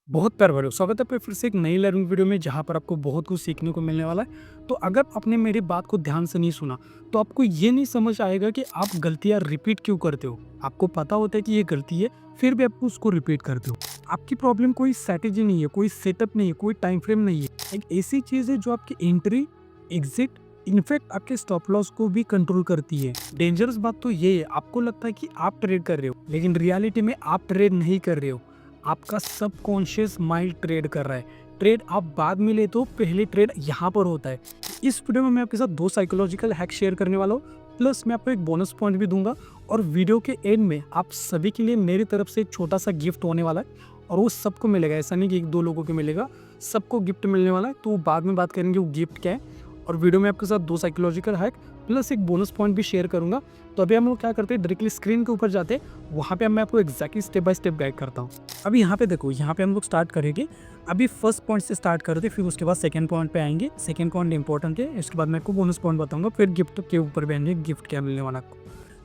बहुत प्यार भरे स्वागत है आपका फिर से एक नई लर्निंग वीडियो में जहाँ पर आपको बहुत कुछ सीखने को मिलने वाला है। तो अगर आपने मेरी बात को ध्यान से नहीं सुना तो आपको ये नहीं समझ आएगा कि आप गलतियाँ रिपीट क्यों करते हो। आपको पता होता है कि ये गलती है, फिर भी आप उसको रिपीट करते हो। आपकी प्रॉब्लम कोई स्ट्रैटेजी नहीं है, कोई सेटअप नहीं है, कोई टाइम फ्रेम नहीं है। एक ऐसी चीज़ है जो आपकी एंट्री, एग्जिट, इनफैक्ट आपके स्टॉप लॉस को भी कंट्रोल करती है। डेंजरस बात तो ये है, आपको लगता है कि आप ट्रेड कर रहे हो, लेकिन रियलिटी में आप ट्रेड नहीं कर रहे हो। आपका सबकॉन्शियस माइंड ट्रेड कर रहा है। ट्रेड आप बाद में लेते हो, पहले ट्रेड यहाँ पर होता है। इस वीडियो में मैं आपके साथ 2 साइकोलॉजिकल हैक शेयर करने वाला हूँ, प्लस मैं आपको एक बोनस पॉइंट भी दूंगा। और वीडियो के एंड में आप सभी के लिए मेरी तरफ से एक छोटा सा गिफ्ट होने वाला है, और वो सबको मिलेगा, ऐसा नहीं कि 1-2 लोगों को मिलेगा, सबको गिफ्ट मिलने वाला है। तो बाद में बात करेंगे वो गिफ्ट क्या है। और वीडियो में आपके साथ 2 साइकोलॉजिकल हैक प्लस एक बोनस पॉइंट भी शेयर करूंगा। तो अभी हम लोग क्या करते हैं, डायरेक्टली स्क्रीन के ऊपर जाते हैं, वहाँ पे मैं आपको exactly step by step guide करता हूँ। अभी यहाँ पे देखो, यहाँ पे हम लोग स्टार्ट करेंगे। अभी फर्स्ट पॉइंट से स्टार्ट करते, फिर उसके बाद सेकंड पॉइंट पे आएंगे। सेकंड पॉइंट इंपॉर्टेंट है, इसके बाद मैं आपको बोनस पॉइंट बताऊंगा, फिर गिफ्ट के ऊपर भी आएंगे, गिफ्ट क्या मिलने वाला आपको।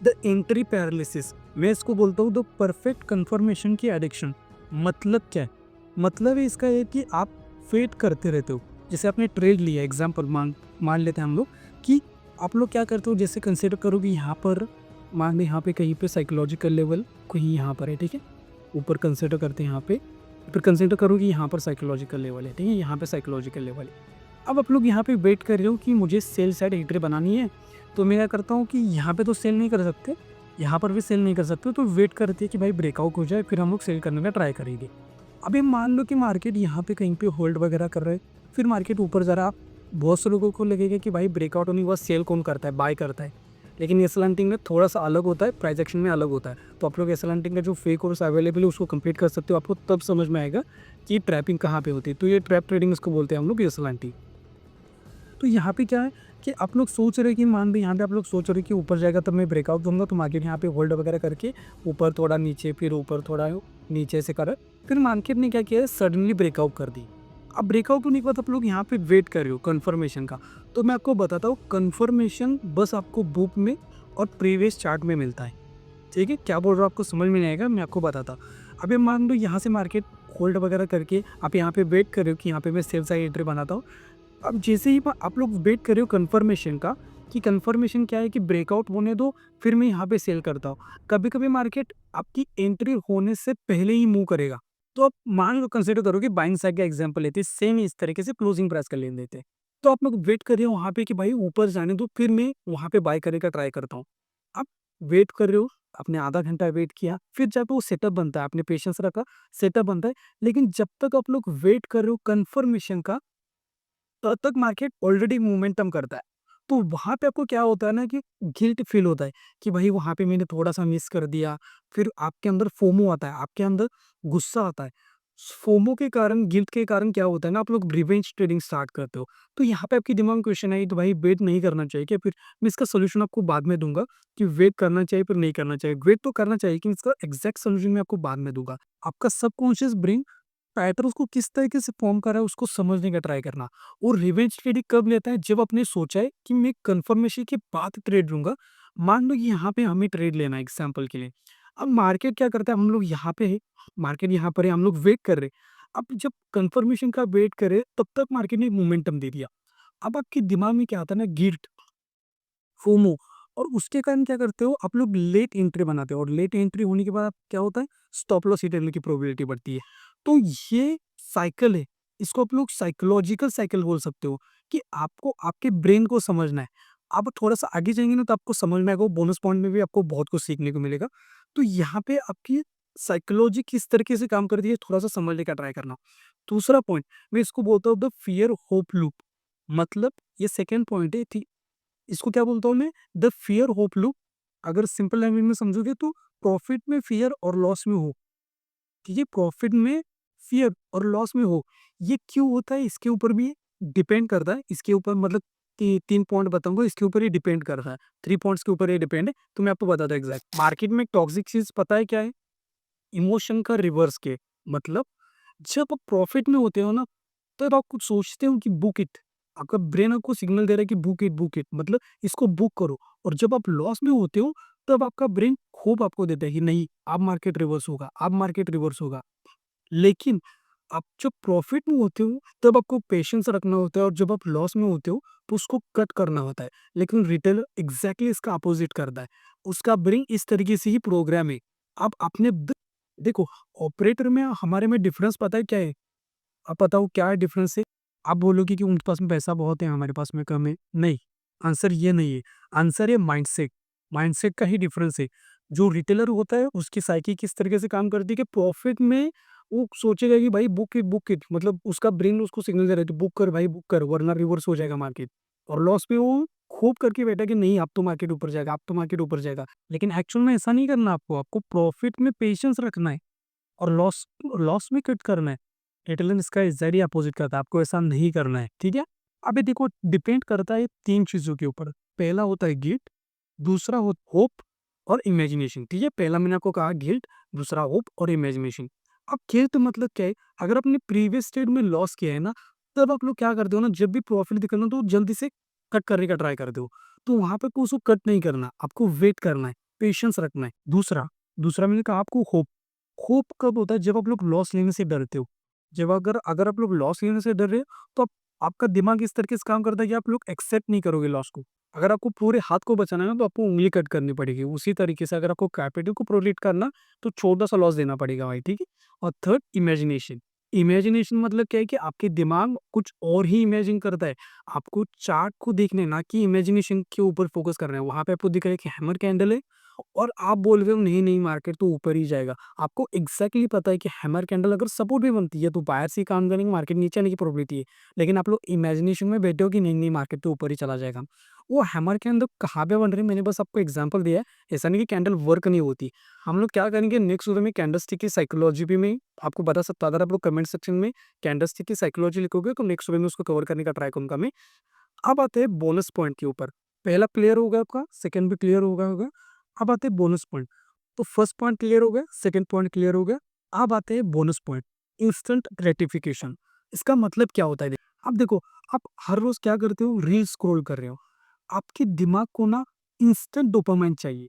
द एंट्री पैरालिसिस, मैं इसको बोलता हूँ द परफेक्ट कन्फर्मेशन की एडिक्शन। मतलब क्या है? मतलब है इसका ये कि आप वेट करते रहते हो। जैसे आपने ट्रेड लिया, एग्जाम्पल मान लेते हैं हम लोग कि आप लोग क्या करते हो, जैसे कंसिडर करो कि यहाँ पर मान लें, यहाँ पे कहीं पे साइकोलॉजिकल लेवल कहीं यहाँ पर है, ठीक है। ऊपर कंसिडर करते हैं यहाँ पे, फिर कंसिडर करो कि यहाँ पर साइकोलॉजिकल लेवल है, ठीक है, यहाँ पे साइकोलॉजिकल लेवल है। अब आप लोग यहाँ पे वेट कर रहे हो कि मुझे सेल साइड एंट्री बनानी है। तो मैं क्या करता हूँ कि यहाँ पे तो सेल नहीं कर सकते, यहाँ पर भी सेल नहीं कर सकते, तो वेट करते हैं कि भाई ब्रेकआउट हो जाए, फिर हम लोग सेल करने का ट्राई करेंगे। अभी मान लो कि मार्केट यहाँ पे कहीं पे होल्ड वगैरह कर रहे हैं, फिर मार्केट ऊपर जा रहा, बहुत से लोगों को लगेगा कि भाई ब्रेकआउट होने के बाद सेल कौन करता है, बाय करता है। लेकिन एस एल में थोड़ा सा अलग होता है, प्राइस एक्शन में अलग होता है। तो आप लोग एस एल का जो फेक कोर्स अवेलेबल है उसको कंप्लीट कर सकते हो, आपको तब समझ में आएगा कि ट्रैपिंग कहाँ पे होती है। तो ये ट्रैप ट्रेडिंग इसको बोलते हैं हम लोग, एस एल। तो यहाँ पे क्या है कि आप लोग सोच रहे हैं कि मान लो यहाँ पे आप लोग सोच रहे हैं कि ऊपर जाएगा तब मैं ब्रेकआउट दूंगा, तो मार्केट यहाँ पे होल्ड वगैरह करके ऊपर थोड़ा नीचे, फिर ऊपर थोड़ा नीचे से कर, फिर मार्केट ने क्या किया, सडनली ब्रेकआउट कर दी। अब ब्रेकआउट होने के बाद आप लोग यहाँ पे वेट कर रहे हो कन्फर्मेशन का। तो मैं आपको बताता हूँ, कन्फर्मेशन बस आपको बुक में और प्रीवियस चार्ट में मिलता है, ठीक है। क्या बोल रहा हूँ आपको समझ में नहीं आएगा, मैं आपको बताता हूँ। अभी मान लो यहाँ से मार्केट होल्ड वगैरह करके आप यहाँ पे वेट कर रहे हो कि यहाँ पे मैं सेल साइड एंट्री बनाता हूँ। अब जैसे ही आप लोग वेट कर रहे हो कन्फर्मेशन का, कि कन्फर्मेशन क्या है कि ब्रेकआउट होने दो, फिर मैं यहाँ पे सेल करता हूँ। कभी कभी मार्केट आपकी एंट्री होने से पहले ही मूव करेगा। तो आप मान लो, कंसिडर करो कि बाइंग साइड का एग्जांपल लेते हैं, सेम इस तरीके से क्लोजिंग प्राइस का लेन देते हैं। तो आप लोग वेट कर रहे हो वहाँ पे कि भाई ऊपर जाने दो, फिर मैं वहाँ पे बाय करने का ट्राई करता हूँ। आप वेट कर रहे हो, आपने आधा घंटा वेट किया, फिर जब वो सेटअप बनता है, आपने पेशेंस रखा, सेटअप बनता है। लेकिन जब तक आप लोग वेट कर रहे हो कन्फर्मेशन का, तब तक मार्केट ऑलरेडी मोमेंटम करता है। तो वहाँ पे आपको क्या होता है ना कि गिल्ट फील होता है कि भाई वहाँ पे मैंने थोड़ा-सा मिस कर दिया। फिर आपके अंदर फोमो आता है, आपके अंदर गुस्सा आता है। फोमो के कारण, गिल्ट के कारण क्या होता है ना, आप लोग रिवेंज ट्रेडिंग स्टार्ट करते हो। तो यहाँ पे आपके दिमाग में क्वेश्चन आई, तो भाई वेट नहीं करना चाहिए क्या? फिर मैं इसका सॉल्यूशन आपको बाद में दूँगा कि वेट करना चाहिए फिर नहीं करना चाहिए। वेट तो करना चाहिए, लेकिन इसका एग्ज़ैक्ट सॉल्यूशन मैं आपको बाद में दूँगा। आपका सबकॉन्शियस ब्रेन पैटर्न उसको किस तरीके से फॉर्म कर रहा है उसको समझने का ट्राई करना। और रिवेंज ट्रेडिंग कब लेता है, जब आपने सोचा है कि मैं कंफर्मेशन के बाद ट्रेड लूंगा। मान लो कि यहाँ पे हमें ट्रेड लेना है एग्जांपल के लिए। अब मार्केट क्या करता है, हम लोग यहाँ पे है, मार्केट यहाँ पर है, हम लोग वेट कर रहे हैं। अब जब कंफर्मेशन का वेट करे तब तक मार्केट ने मोमेंटम दे दिया। अब आपके दिमाग में क्या आता है ना, गिल्ट, फोमो, और उसके कारण क्या करते हो आप लोग, लेट एंट्री बनाते हो। और लेट एंट्री होने के बाद क्या होता है, स्टॉप लॉस हिट होने की प्रोबेबिलिटी बढ़ती है। तो ये साइकिल है, इसको आप लोग साइकोलॉजिकल साइकिल बोल सकते हो, कि आपको आपके ब्रेन को समझना है। आप थोड़ा सा आगे जाएंगे ना तो आपको समझ में आएगा, बोनस पॉइंट में भी आपको बहुत कुछ सीखने को मिलेगा। तो यहाँ पे आपकी साइकोलॉजी किस तरीके से काम करती है, थोड़ा सा समझने का ट्राई करना। दूसरा पॉइंट, मैं इसको बोलता हूँ द फियर होप लूप। मतलब ये सेकेंड पॉइंट है, इसको क्या बोलता हूँ मैं, द फियर होप लूप। अगर सिंपल लैंग्वेज में समझोगे तो प्रॉफिट में फियर और लॉस में हो, ठीक है। प्रॉफिट में फियर और लॉस में हो, ये क्यों होता है इसके ऊपर भी डिपेंड करता है। इसके ऊपर मतलब कि 3 पॉइंट बताऊंगा, इसके ऊपर ही डिपेंड करता है। 3 पॉइंट्स के ऊपर ये डिपेंड है। तो मैं आपको बताता हूँ एग्जैक्ट। मार्केट में टॉक्सिक चीज पता है क्या है, इमोशन का रिवर्स के। मतलब जब आप प्रॉफिट में होते हो ना, तब आप कुछ सोचते हो कि बुक इट। आपका ब्रेन आपको सिग्नल दे रहा है कि बुक इट मतलब इसको बुक करो। और जब आप लॉस में होते हो, तब आपका ब्रेन होप आपको देता है कि नहीं, अब मार्केट रिवर्स होगा, अब मार्केट रिवर्स होगा। लेकिन आप जब प्रॉफिट में होते हो तब आपको पेशेंस रखना होता है, और जब आप लॉस में होते हो तो उसको कट करना होता है। लेकिन रिटेलर एग्जैक्टली इसका अपोजिट करता है। उसका ब्रेन इस तरीके से ही प्रोग्राम है। आप अपने देखो, ऑपरेटर में हमारे में डिफरेंस पता है क्या है? आप बताओ क्या है डिफरेंस है? आप बोलोगे कि उनके पास में पैसा बहुत है, हमारे पास में कम है। नहीं, आंसर ये नहीं है। आंसर है माइंडसेट। माइंडसेट का ही डिफरेंस है। जो रिटेलर होता है उसकी साइकी किस तरीके से काम करती है कि प्रॉफिट में वो सोचेगा कि भाई बुक इट, मतलब उसका ब्रेन उसको सिग्नल दे रहा है कि बुक कर भाई, बुक कर, वरना रिवर्स हो जाएगा मार्केट। और लॉस पे वो खूब करके बैठा कि नहीं, अब तो मार्केट ऊपर जाएगा, अब तो मार्केट ऊपर जाएगा। लेकिन एक्चुअल में ऐसा नहीं करना, आपको प्रॉफिट में पेशेंस रखना है और लॉस लॉस में कट करना है। रिटेलर इसका एग्जैक्टली अपोजिट करता है, आपको ऐसा नहीं करना है, ठीक है? अभी देखो, डिपेंड करता है 3 चीज़ों के ऊपर। पहला होता है गिल्ट, दूसरा हो होप और इमेजिनेशन, ठीक है? पहला मैंने आपको कहा गिल्ट, दूसरा होप और इमेजिनेशन। अब गिल्ट मतलब क्या है? अगर आपने प्रीवियस स्टेट में लॉस किया है ना, तब आप लोग क्या करते हो ना, जब भी प्रॉफिट दिखाना तो जल्दी से कट करने का ट्राई करते हो। तो वहाँ पे को उसको कट नहीं करना, आपको वेट करना है, पेशेंस रखना है। दूसरा दूसरा मैंने कहा आपको होप। होप कब होता है? जब आप लोग लॉस लेने से डरते हो। जब अगर अगर आप लोग लॉस लेने से डर रहे हो, तो आपका दिमाग इस तरीके से काम करता है कि आप लोग एक्सेप्ट नहीं करोगे लॉस को। अगर आपको पूरे हाथ को बचाना है ना, तो आपको उँगली कट करनी पड़ेगी। उसी तरीके से अगर आपको कैपिटल को प्रोटेक्ट करना, तो छोटा-सा लॉस देना पड़ेगा भाई, ठीक है? और थर्ड इमेजिनेशन। इमेजिनेशन मतलब क्या है कि आपके दिमाग कुछ और ही इमेजिन करता है। आपको चार्ट को देखना है, ना कि इमेजिनेशन के ऊपर फोकस करना है। वहाँ पे आपको दिख रहा है कि हैमर कैंडल है और आप बोल रहे हो नहीं, नहीं मार्केट तो ऊपर ही जाएगा। आपको एग्ज़ैक्टली पता है कि हैमर कैंडल अगर सपोर्ट भी बनती है, तो बायर्स ही काम करेंगे, मार्केट नीचे आने की प्रोबेबिलिटी है। लेकिन आप लोग इमेजिनेशन में बैठे हो कि नहीं, नहीं मार्केट तो ऊपर ही चला जाएगा। वो हैमर कैंडल कहाँ पे बन रही है, मैंने बस आपको एग्ज़ाम्पल दिया है। ऐसा नहीं कि कैंडल वर्क नहीं होती। हम लोग क्या करेंगे नेक्स्ट वीडियो में, कैंडलस्टिक की साइकोलॉजी भी मैं आपको बता सकता हूँ। अगर आप लोग कमेंट सेक्शन में कैंडलस्टिक की साइकोलॉजी लिखोगे, तो नेक्स्ट वीडियो में उसको कवर करने का ट्राई करूँगा मैं। अब आते हैं बोनस पॉइंट के ऊपर। पहला क्लियर हो गया आपका, सेकंड भी क्लियर हो गया होगा। अब आते हैं बोनस पॉइंट। तो फर्स्ट पॉइंट क्लियर हो गया, सेकंड पॉइंट क्लियर हो गया। अब आते हैं बोनस पॉइंट, इंस्टेंट ग्रेटिफिकेशन। इसका मतलब क्या होता है? अब देखो, आप हर रोज क्या करते हो? रील स्क्रॉल कर रहे हो। आपके दिमाग को ना इंस्टेंट डोपामाइन चाहिए।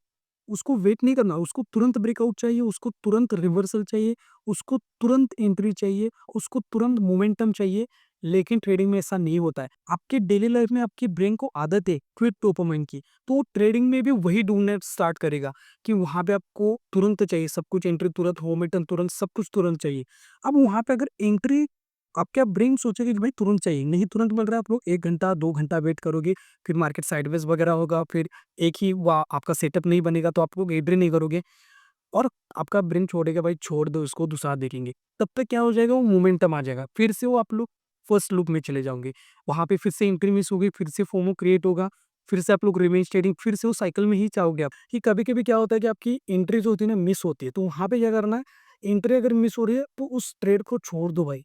उसको वेट नहीं करना, उसको तुरंत ब्रेकआउट चाहिए, उसको तुरंत रिवर्सल चाहिए, उसको तुरंत एंट्री चाहिए, उसको तुरंत मोमेंटम चाहिए। लेकिन ट्रेडिंग में ऐसा नहीं होता है। आपके डेली लाइफ में आपके ब्रेन को आदत है क्विक डोपामाइन की, तो ट्रेडिंग में भी वही ढूंढना स्टार्ट करेगा कि वहां पे आपको तुरंत चाहिए सब कुछ, एंट्री तुरंत, मोमेंटम तुरंत, सब कुछ तुरंत चाहिए। अब वहां पे अगर एंट्री, आपका ब्रेन सोचेगा कि भाई तुरंत चाहिए, नहीं तुरंत मिल रहा है, आप लोग 1 घंटा 2 घंटा वेट करोगे, फिर मार्केट साइडवेज वगैरह होगा, फिर एक ही आपका सेटअप नहीं बनेगा, तो आप लोग एंट्री नहीं करोगे और आपका ब्रेन छोड़ेगा, भाई छोड़ दो इसको, दूसरा देखेंगे। तब तक क्या हो जाएगा? वो मोमेंटम आ जाएगा, फिर से वो आप लोग फर्स्ट लूप में चले जाओगे। वहाँ पे फिर से एंट्री मिस होगी, फिर से फोमो क्रिएट होगा, फिर से आप लोग रिवेंज ट्रेडिंग, फिर से वो साइकिल में ही चाहोगे आप। कि कभी-कभी क्या होता है कि आपकी एंट्री जो होती है ना, मिस होती है, तो वहाँ पे क्या करना है? एंट्री अगर मिस हो रही है, तो उस ट्रेड को छोड़ दो भाई।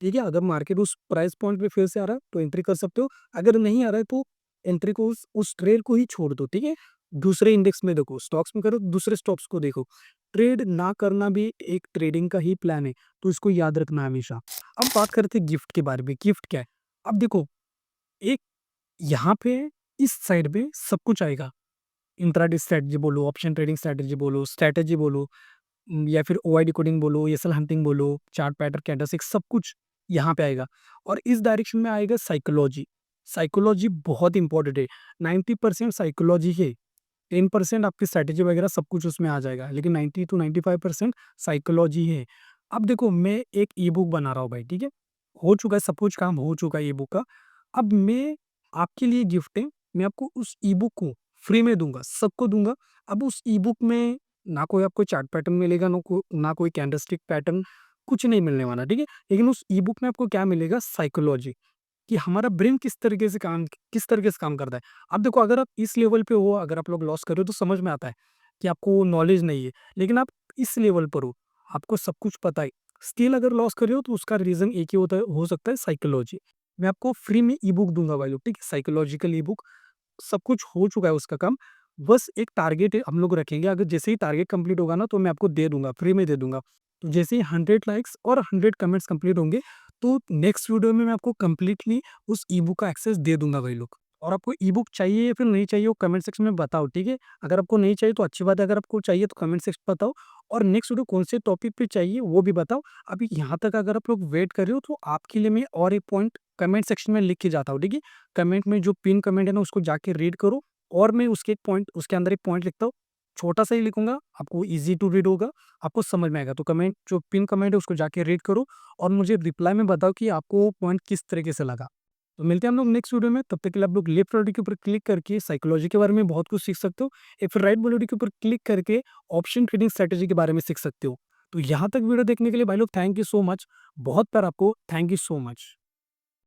ठीक है? अगर मार्केट उस प्राइस पॉइंट पे फिर से आ रहा है, तो एंट्री कर सकते हो। अगर नहीं आ रहा है, तो एंट्री को उस ट्रेड को ही छोड़ दो, ठीक है? दूसरे इंडेक्स में देखो, स्टॉक्स में करो, दूसरे स्टॉक्स को देखो। ट्रेड ना करना भी एक ट्रेडिंग का ही प्लान है, तो इसको याद रखना हमेशा। अब बात करते हैं गिफ्ट के बारे में। गिफ्ट क्या है? अब देखो, एक यहाँ पे इस साइड पे सब कुछ आएगा। इंट्राडे स्ट्रैटेजी बोलो, ऑप्शन ट्रेडिंग स्ट्रैटेजी बोलो, या फिर ओआई डिकोडिंग बोलो, एसएल हंटिंग बोलो, चार्ट पैटर्न, कैंडलस्टिक, सब कुछ यहाँ पे आएगा। और इस डायरेक्शन में आएगा साइकोलॉजी। साइकोलॉजी बहुत इंपॉर्टेंट है। 90% साइकोलॉजी है, 10% आपकी स्ट्रैटेजी वगैरह सब कुछ उसमें आ जाएगा, लेकिन 90 टू 95% साइकोलॉजी है। अब देखो, मैं एक ई बुक बना रहा हूँ भाई, ठीक है? हो चुका है, सब कुछ काम हो चुका है ई बुक का। अब मैं आपके लिए गिफ्ट है, मैं आपको उस ई बुक को फ्री में दूंगा, सबको दूंगा। अब उस ई बुक में ना कोई आपको चार्ट पैटर्न मिलेगा, ना कोई कैंडलस्टिक पैटर्न, कुछ नहीं मिलने वाला, ठीक है? लेकिन उस ई बुक में आपको क्या मिलेगा? साइकोलॉजी, कि हमारा ब्रेन किस तरीके से काम करता है। अब देखो, अगर आप इस लेवल पे हो, अगर आप लोग लॉस कर रहे हो, तो समझ में आता है कि आपको नॉलेज नहीं है। लेकिन आप इस लेवल पर हो, आपको सब कुछ पता है, स्टिल अगर लॉस कर रहे हो, तो उसका रीज़न एक ही होता है, हो सकता है साइकोलॉजी। मैं आपको फ्री में ई बुक दूँगा भाई लोग, ठीक है? साइकोलॉजिकल ई बुक, सब कुछ हो चुका है उसका काम। बस एक टारगेट है, हम लोग रखेंगे, अगर जैसे ही टारगेट कंप्लीट होगा ना, तो मैं आपको दे दूँगा, फ्री में दे दूँगा। तो जैसे ही 100 लाइक्स और 100 कमेंट्स कंप्लीट होंगे, तो नेक्स्ट वीडियो में मैं आपको कंप्लीटली उस ई-बुक का एक्सेस दे दूँगा भाई लोग। और आपको ई बुक चाहिए या फिर नहीं चाहिए वो कमेंट सेक्शन में बताओ, ठीक है? अगर आपको नहीं चाहिए तो अच्छी बात है, अगर आपको चाहिए तो कमेंट सेक्शन में बताओ और नेक्स्ट वीडियो कौन से टॉपिक पे चाहिए वो भी बताओ। अभी यहाँ तक अगर आप लोग वेट कर रहे हो तो आपके लिए मैं और एक पॉइंट कमेंट सेक्शन में लिख के जाता हूँ, ठीक है? कमेंट में जो पिन कमेंट है ना उसको जाके रीड करो और मैं उसके एक पॉइंट उसके अंदर एक पॉइंट लिखता हूँ। छोटा-सा ही लिखूँगा, आपको ईज़ी टू रीड होगा, आपको समझ में आएगा। तो कमेंट जो पिन कमेंट है उसको जाके रीड करो और मुझे रिप्लाई में बताओ कि आपको वो पॉइंट किस तरीके से लगा। तो मिलते हैं हम लोग नेक्स्ट वीडियो में, तब तक के लिए आप लोग लेफ्ट वाले के ऊपर क्लिक करके साइकोलॉजी के बारे में बहुत कुछ सीख सकते हो या फिर राइट वाले के ऊपर क्लिक करके ऑप्शन ट्रेडिंग स्ट्रैटेजी के बारे में सीख सकते हो। तो यहाँ तक वीडियो देखने के लिए भाई लोग थैंक यू सो मच। बहुत प्यार आपको, थैंक यू सो मच।